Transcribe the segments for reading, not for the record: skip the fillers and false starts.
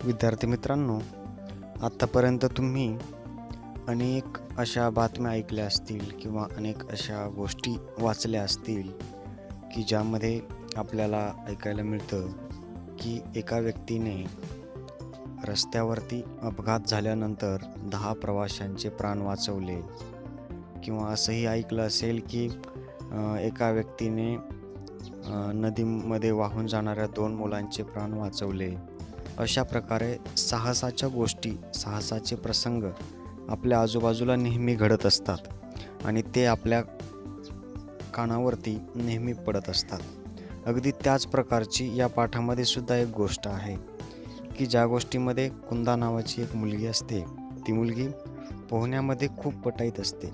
विद्यार्थी मित्रांनो, आत्तापर्यंत तुम्ही अनेक अशा बातम्या ऐकल्या असतील किंवा अनेक अशा गोष्टी वाचल्या असतील, की ज्यामध्ये आपल्याला ऐकायला मिळतं, की एका व्यक्तीने रस्त्यावरती अपघात झाल्यानंतर 10 प्रवाशांचे प्राण वाचवले किंवा असंही ऐकलं असेल, की एका व्यक्तीने नदीमध्ये वाहून जाणाऱ्या 2 मुलांचे प्राण वाचवले. अशा प्रकारे साहसाच्या गोष्टी, साहसाचे प्रसंग आपल्या आजूबाजूला नेहमी घडत असतात आणि ते आपल्या कानावरती नेहमी पडत असतात. अगदी त्याच प्रकारची या पाठामध्ये सुद्धा एक गोष्ट आहे, की ज्या गोष्टीमध्ये कुंदा नावाची एक मुलगी असते. ती मुलगी पोहण्यामध्ये खूप पटाईत असते.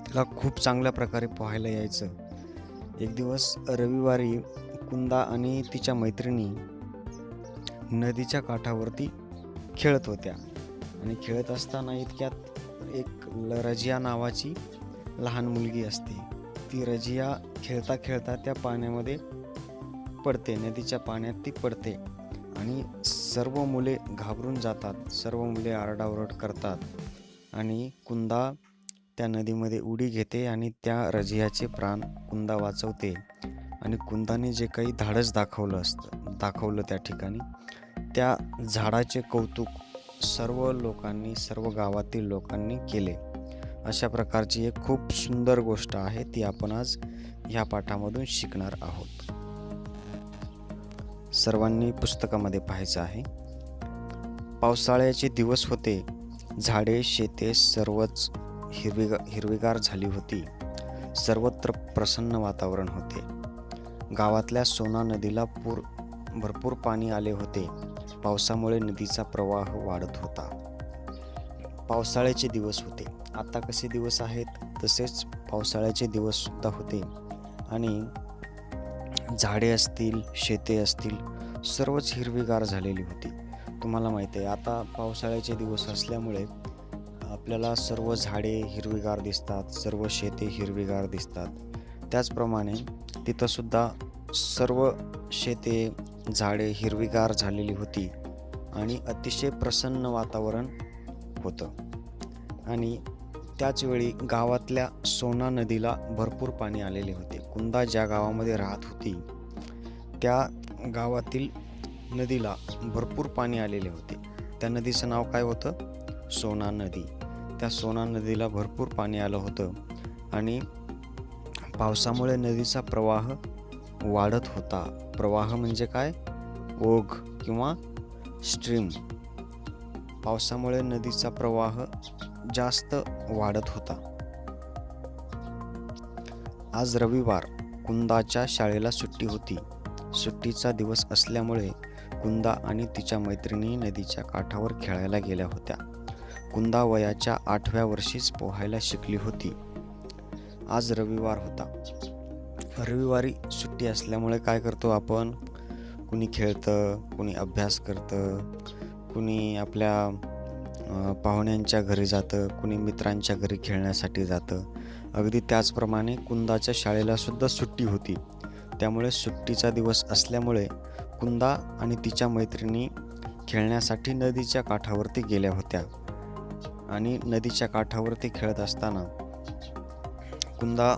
तिला खूप चांगल्या प्रकारे पोहायला यायचं. एक दिवस रविवारी कुंदा आणि तिच्या मैत्रिणी नदीच्या काठावरती खेळत होत्या आणि खेळत असताना इतक्यात एक रजिया नावाची लहान मुलगी असते. ती रजिया खेळता खेळता त्या पाण्यामध्ये पडते, नदीच्या पाण्यात ती पडते आणि सर्व मुले घाबरून जातात. सर्व मुले आरडाओरड करतात आणि कुंदा त्या नदीमध्ये उडी घेते आणि त्या रजियाचे प्राण कुंदा वाचवते. आणि कुंदाने जे काही धाडस दाखवलं त्या ठिकाणी, त्या झाडाचे कौतुक सर्व लोकांनी, सर्व गावातील लोकांनी केले. अशा प्रकारची एक खूप सुंदर गोष्ट आहे, ती आपण आज ह्या पाठामधून शिकणार आहोत. सर्वांनी पुस्तकामध्ये पाहायचं आहे. पावसाळ्याचे दिवस होते. झाडे, शेते सर्वच हिरवीगार झाली होती. सर्वत्र प्रसन्न वातावरण होते. गावातल्या सोना नदीला भरपूर पाणी आले होते. पावसामुळे नदीचा प्रवाह वाढत होता. पावसाळ्याचे दिवस होते. आता कसे दिवस आहेत तसेच पावसाळ्याचे दिवस सुद्धा होते आणि झाडे असतील, शेते असतील, सर्वच हिरवीगार झालेली होती. तुम्हाला माहिती आहे, आता पावसाळ्याचे दिवस असल्यामुळे आपल्याला सर्व झाडे हिरवीगार दिसतात, सर्व शेते हिरवीगार दिसतात. त्याचप्रमाणे तिथंसुद्धा सर्व शेते, झाडे हिरवीगार झालेली होती आणि अतिशय प्रसन्न वातावरण होतं. आणि त्याचवेळी गावातल्या सोना नदीला भरपूर पाणी आलेले होते. कुंदा ज्या गावामध्ये राहत होती त्या गावातील नदीला भरपूर पाणी आलेले होते. त्या नदीचं नाव काय होतं? सोना नदी. त्या सोना नदीला भरपूर पाणी आलं होतं आणि पावसामुळे नदीचा प्रवाह वाढत होता. प्रवाह म्हणजे काय? ओघ किंवा स्ट्रीम. पावसामुळे नदीचा प्रवाह जास्त वाढत होता. आज रविवार. कुंदाच्या शाळेला सुट्टी होती. सुट्टीचा दिवस असल्यामुळे कुंदा आणि तिच्या मैत्रिणी नदीच्या काठावर खेळायला गेल्या होत्या. कुंदा वयाच्या 8व्या वर्षीच पोहायला शिकली होती. आज रविवार होता. रविवारी सुट्टी असल्यामुळे काय करतो आपण? कुणी खेळतं, कुणी अभ्यास करतं, कुणी आपल्या पाहुण्यांच्या घरी जातं, कुणी मित्रांच्या घरी खेळण्यासाठी जातं. अगदी त्याचप्रमाणे कुंदाच्या शाळेला सुद्धा सुट्टी होती. त्यामुळे सुट्टीचा दिवस असल्यामुळे कुंदा आणि तिच्या मैत्रिणी खेळण्यासाठी नदीच्या काठावरती गेल्या होत्या आणि नदीच्या काठावरती खेळत असताना कुंदा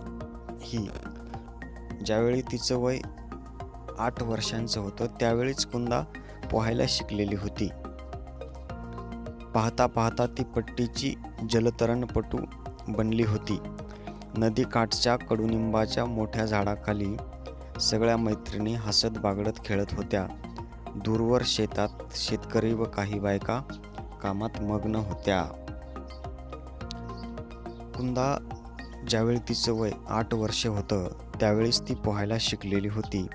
ही ज्यावेळी तिचं वय 8 वर्षांचं होतं त्यावेळीच कुंदा पोहायला शिकलेली होती. पाहता पाहता ती पट्टीची जलतरणपटू बनली होती. नदीकाठच्या कडुनिंबाच्या मोठ्या झाडाखाली सगळ्या मैत्रिणी हसत बागडत खेळत होत्या. दूरवर शेतात शेतकरी व काही बायका कामात मग्न होत्या. कुंदा ज्यावेळी तिचं वय 8 वर्षे होतं त्यावेळीच ती पोहायला शिकलेली होती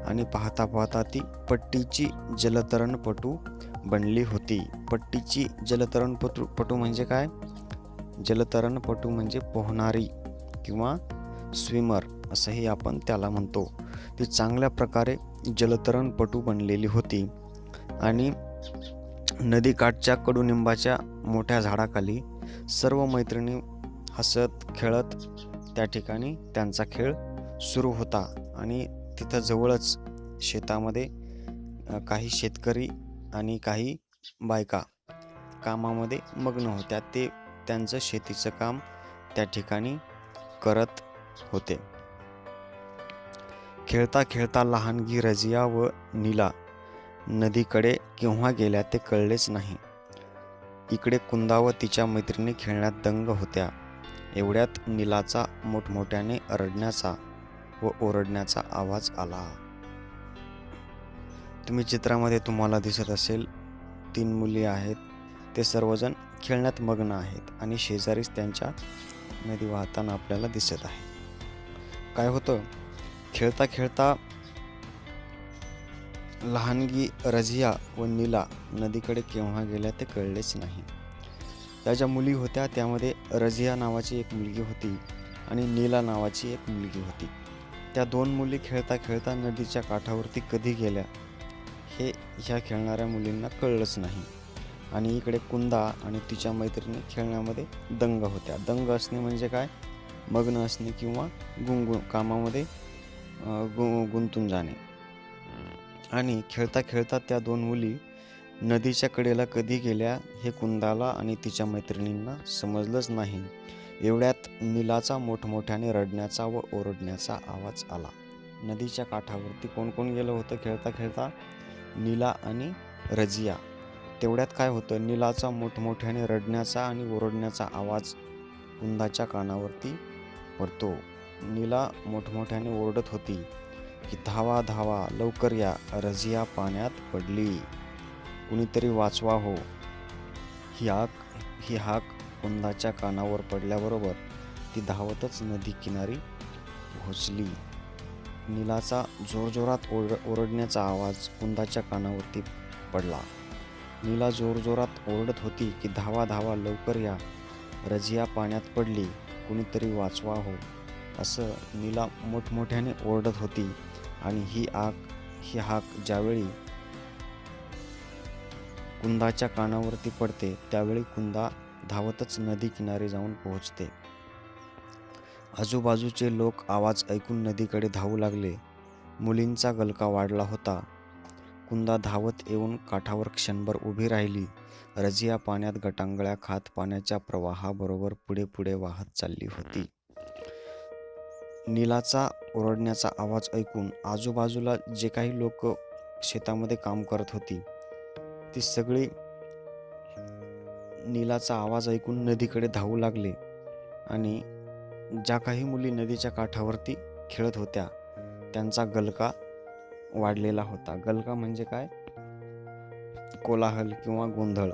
आणि पाहता पाहता ती पट्टीची जलतरणपटू बनली होती. पट्टीची जलतरणपटू म्हणजे काय? जलतरणपटू म्हणजे पोहणारी किंवा स्विमर असंही आपण त्याला म्हणतो. ती चांगल्या प्रकारे जलतरणपटू बनलेली होती आणि नदीकाठच्या कडुनिंबाच्या मोठ्या झाडाखाली सर्व मैत्रिणी हसत खेळत त्या ठिकाणी त्यांचा खेळ सुरू होता. आणि तिथं जवळच शेतामध्ये काही शेतकरी आणि काही बायका कामामध्ये मग्न होत्या. ते त्यांचं शेतीचं काम त्या ठिकाणी करत होते. खेळता खेळता लहानगी रजिया व नीला नदीकडे केव्हा गेल्या ते कळलेच नाही. इकडे कुंदा व तिच्या मैत्रिणी खेळण्यात दंग होत्या. एवढ्यात नीलाचा मोठमोठ्याने रडण्याचा व ओरडण्याचा आवाज आला. चित्रामध्ये तुम्हाला दिसत असेल 3 मुली आहेत. ते सर्वजण खेळण्यात मग्न आहेत आणि शेजारीच त्यांच्या नदी वाहताना आपल्याला दिसत आहे. काय होतं, खेळता खेळता लहानगी रझिया व नीला नदीकडे केव्हा गेल्या ते कळलेच नाही. त्या ज्या मुली होत्या त्यामध्ये रझिया नावाची एक मुलगी होती आणि नीला नावाची एक मुलगी होती. त्या 2 मुली खेळता खेळता नदीच्या काठावरती कधी गेल्या हे ह्या खेळणाऱ्या मुलींना कळलंच नाही. आणि इकडे कुंदा आणि तिच्या मैत्रिणी खेळण्यामध्ये दंग होत्या. दंग असणे म्हणजे काय, मग्न असणे किंवा कामामध्ये गुंतून जाणे. आणि खेळता खेळता त्या 2 मुली नदीच्या कडेला कधी गेल्या हे कुंदाला आणि तिच्या मैत्रिणींना समजलंच नाही. एवढ्यात नीलाचा मोठमोठ्याने रडण्याचा व ओरडण्याचा आवाज आला. नदीच्या काठावरती कोण कोण गेलं होतं खेळता खेळता? नीला आणि रझिया. तेवढ्यात काय होतं, नीलाचा मोठमोठ्याने रडण्याचा आणि ओरडण्याचा आवाज कुंदाच्या कानावरती पडतो. नीला मोठमोठ्याने ओरडत होती की धावा धावा, लवकर या, रझिया पाण्यात पडली, कुणीतरी वाचवा हो. ही हाक कुंदाच्या कानावर पडल्याबरोबर ती धावतच नदी किनारी पोहोचली. नीलाचा जोरजोरात ओरडण्याचा आवाज कुंदाच्या कानावरती पडला. नीला जोरजोरात ओरडत होती की धावा धावा, लवकर या, रझिया पाण्यात पडली, कुणीतरी वाचवा हो. असं नीला मोठमोठ्याने ओरडत होती. आणि ही हाक ज्यावेळी कुंदाच्या कानावरती पडते त्यावेळी कुंदा धावतच नदी किनारी जाऊन पोहोचते. आजूबाजूचे लोक आवाज ऐकून नदीकडे धावू लागले. मुलींचा गलका वाढला होता. कुंदा धावत येऊन काठावर क्षणभर उभी राहिली. रझिया पाण्यात गटांगळ्या खात पाण्याच्या प्रवाहाबरोबर पुढे पुढे वाहत चालली होती. नीलाचा ओरडण्याचा आवाज ऐकून आजूबाजूला जे काही लोक शेतामध्ये काम करत होती ती सगळी नीलाचा आवाज ऐकून नदीकडे धावू लागले. आणि ज्या काही मुली नदीच्या काठावरती खेळत होत्या त्यांचा गलका वाढलेला होता. गलका म्हणजे काय, कोलाहल किंवा गोंधळ.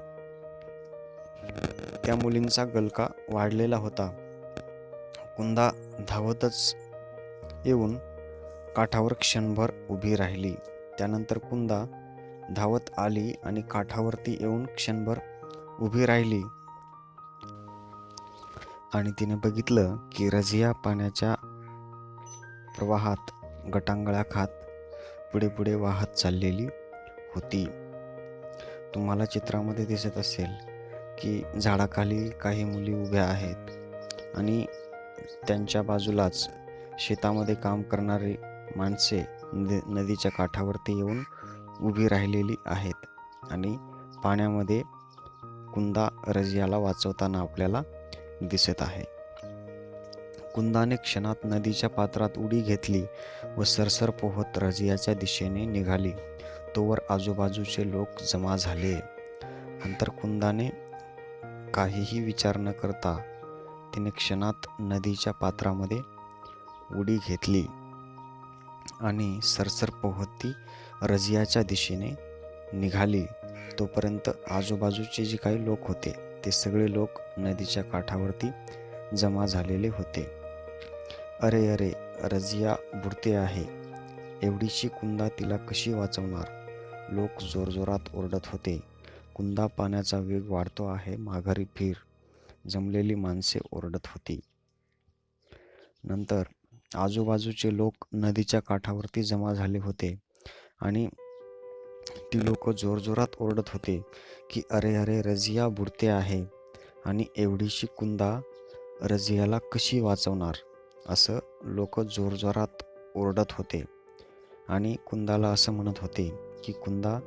त्या मुलींचा गलका वाढलेला होता. कुंदा धावतच येऊन काठावर क्षणभर उभी राहिली. त्यानंतर कुंदा धावत आली आणि काठावरती येऊन क्षणभर उभी राहिली आणि तिने बघितलं की रझिया पाण्याच्या प्रवाहात गटांगळ्या खात पुढे पुढे वाहत चाललेली होती. तुम्हाला चित्रामध्ये दिसत असेल की झाडाखाली काही मुली उभ्या आहेत आणि त्यांच्या बाजूलाच शेतामध्ये काम करणारी माणसे नदीच्या काठावरती येऊन उभी राहिलेली आहेत. आणि पाण्यामध्ये कुंदा रझियाला वाचवताना आपल्याला दिसत आहे. कुंदाने क्षणात नदीच्या पात्रात उडी घेतली व सरसर पोहत रझियाच्या दिशेने निघाली. तोवर आजूबाजूचे लोक जमा झाले. नंतर कुंदाने काहीही विचार न करता तिने क्षणात नदीच्या पात्रामध्ये उडी घेतली आणि सरसर पोहत ती रझियाच्या दिशेने निघाली. तोपर्यंत आजूबाजूचे जे काही लोक होते ते सगळे लोक नदीच्या काठावरती जमा झालेले होते. अरे अरे, रझिया बुडते आहे, एवढीशी कुंदा तिला कशी वाचवणार, लोक जोरजोरात ओरडत होते. कुंदा, पाण्याचा वेग वाढतो आहे, माघारी फिर, जमलेली माणसे ओरडत होती. नंतर आजूबाजूचे लोक नदीच्या काठावरती जमा झाले होते आणि ती लोक जोरजोरात ओरडत होते की अरे अरे, रझिया बुडते आहे आणि एवढीशी कुंदा रझियाला कशी वाचवणार, असं लोक जोरजोरात ओरडत होते. आणि कुंदाला असं म्हणत होते की कुंदा,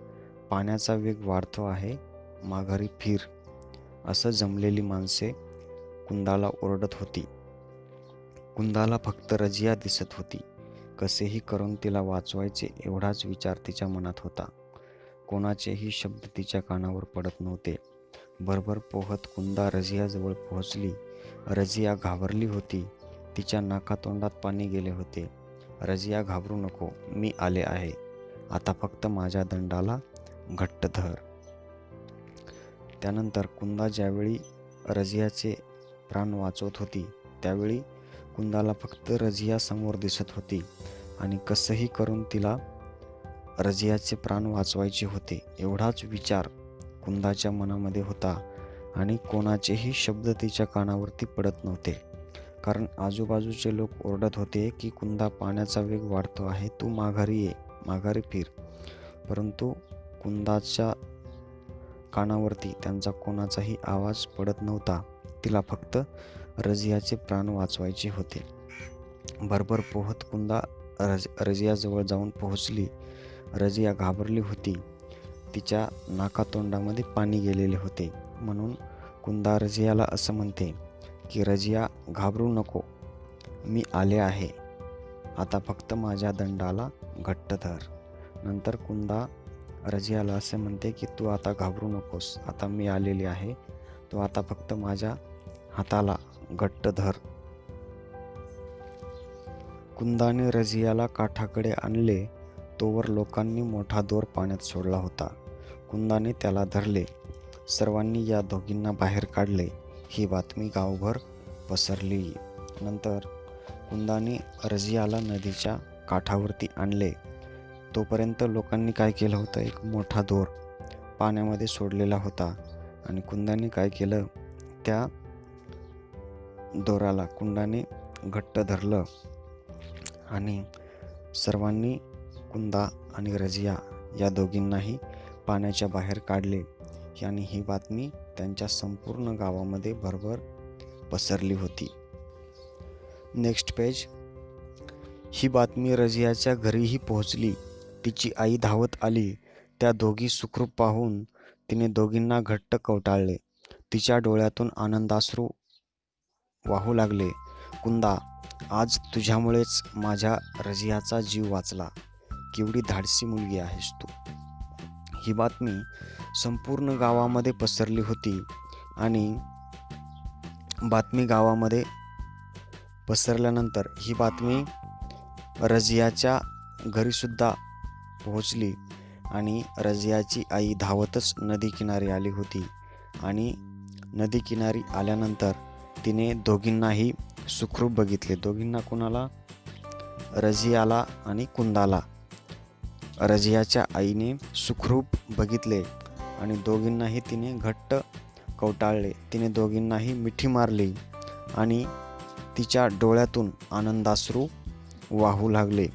पाण्याचा वेग वाढतो आहे, माघारी फिर, असं जमलेली माणसे कुंदाला ओरडत होती. कुंदाला फक्त रजिया दिसत होती. कसेही करून तिला वाचवायचे एवढाच विचार तिच्या मनात होता. कोणाचेही शब्द तिच्या कानावर पडत नव्हते. भरभर पोहत कुंदा रजियाजवळ पोहोचली. रजिया घाबरली होती. तिच्या नाकातोंडात पाणी गेले होते. रजिया, घाबरू नको, मी आले आहे. आता फक्त माझ्या दंडाला घट्ट धर. त्यानंतर कुंदा ज्यावेळी रजियाचे प्राण वाचवत होती, त्यावेळी कुंदाला फक्त रजिया समोर दिसत होती आणि कसंही करून तिला रजियाचे प्राण वाचवायचे होते एवढाच विचार कुंदाच्या मनामध्ये होता. आणि कोणाचेही शब्द तिच्या कानावरती पडत नव्हते, कारण आजूबाजूचे लोक ओरडत होते की कुंदा, पाण्याचा वेग वाढतो आहे, तू माघारी ये, माघारी फिर. परंतु कुंदाच्या कानावरती त्यांचा कोणाचाही आवाज पडत नव्हता. तिला फक्त रजियाचे प्राण वाचवायचे होते. भरभर पोहत कुंदा रजियाजवळ जाऊन पोहोचली. रजिया घाबरली होती. तिच्या नाकातोंडामध्ये पाणी गेलेले होते. म्हणून कुंदा रजियाला असं म्हणते की रजिया, घाबरू नको, मी आले आहे. आता फक्त माझ्या दंडाला घट्ट धर. नंतर कुंदा रजियाला असे म्हणते की तू आता घाबरू नकोस, आता मी आलेली आहे, तू आता फक्त माझ्या हाताला घट्ट धर. कुंदाने रजियाला काठाकडे आणले तोवर लोकांनी मोठा दोर पाण्यात सोडला होता. कुंदाने त्याला धरले. सर्वांनी या दोघींना बाहेर काढले. ही बातमी गावभर पसरली. नंतर कुंदाने रजियाला नदीच्या काठावरती आणले. तोपर्यंत लोकांनी काय केलं होतं, एक मोठा दोर पाण्यामध्ये सोडलेला होता. आणि कुंदाने काय केलं, त्या दोराला कुंदाने घट्ट धरलं आणि सर्वांनी कुंदा आणि रजिया या दोघींनाही पाण्याच्या बाहेर काढले. आणि ही बातमी त्यांच्या संपूर्ण गावामध्ये भरभर पसरली होती. Next page. ही बातमी रजियाच्या घरीही पोहोचली. तिची आई धावत आली. त्या दोघी सुखरूप पाहून तिने दोघींना घट्ट कवटाळले. तिच्या डोळ्यातून आनंदाश्रू वाहू लागले. कुंदा, आज तुझ्यामुळेच माझ्या रजियाचा जीव वाचला. केवढी धाडसी मुलगी आहेस तू. ही बातमी संपूर्ण गावामध्ये पसरली होती. आणि बातमी गावामध्ये पसरल्यानंतर ही बातमी रजियाच्या घरीसुद्धा पोहोचली. आणि रजियाची आई धावतच नदीकिनारी आली होती. आणि नदीकिनारी आल्यानंतर तिने दोघींनाही सुखरूप बघितले. दोघींना, कुणाला, रजियाला आणि कुंदाला. रजियाच्या आईने सुखरूप बघितले आणि दोघींनाही तिने घट्ट कवटाळले. तिने दोघींनाही मिठी मारली आणि तिच्या डोळ्यातून आनंदाश्रू वाहू लागले.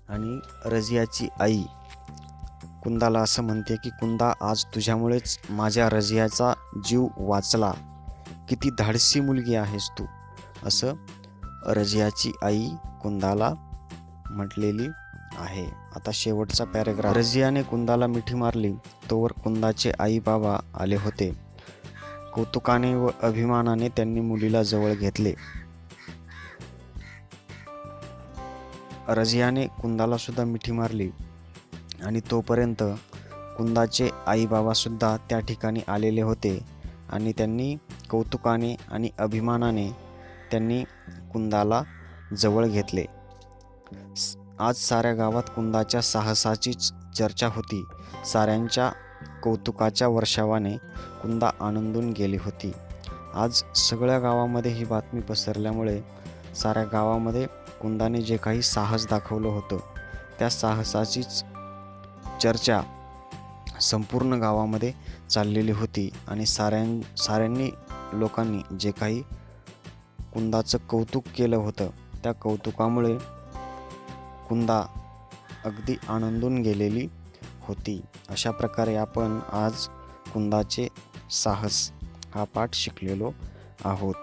आणि रजियाची आई कुंदाला असं म्हणते की कुंदा, आज तुझ्यामुळेच माझ्या रजियाचा जीव वाचला. किती धाडसी मुलगी आहेस तू, असं रजियाची आई कुंदाला म्हटलेली आहे. आता शेवटचा पॅरेग्राफ. रजियाने कुंदाला मिठी मारली तोवर कुंदाचे आई बाबा आले होते. कौतुकाने व अभिमानाने त्यांनी मुलीला जवळ घेतले. रजियाने कुंदाला सुद्धा मिठी मारली आणि तोपर्यंत कुंदाचे आई बाबा सुद्धा त्या ठिकाणी आलेले होते. आणि त्यांनी कौतुकाने आणि अभिमानाने त्यांनी कुंदाला जवळ घेतले. आज साऱ्या गावात कुंदाच्या साहसाचीच चर्चा होती. साऱ्यांच्या कौतुकाच्या वर्षावाने कुंदा आनंदून गेली होती. आज सगळ्या गावामध्ये ही बातमी पसरल्यामुळे साऱ्या गावामध्ये कुंदाने जे काही साहस दाखवलं होतं, त्या साहसाचीच चर्चा संपूर्ण गावामध्ये चाललेली होती. आणि साऱ्यांनी लोकांनी जे काही कुंदाचं कौतुक केलं होतं, त्या कौतुकामुळे कुंदा अगदी आनंदून गेलेली होती. अशा प्रकारे आपण आज कुंदाचे साहस हा पाठ शिकलेलो आहोत.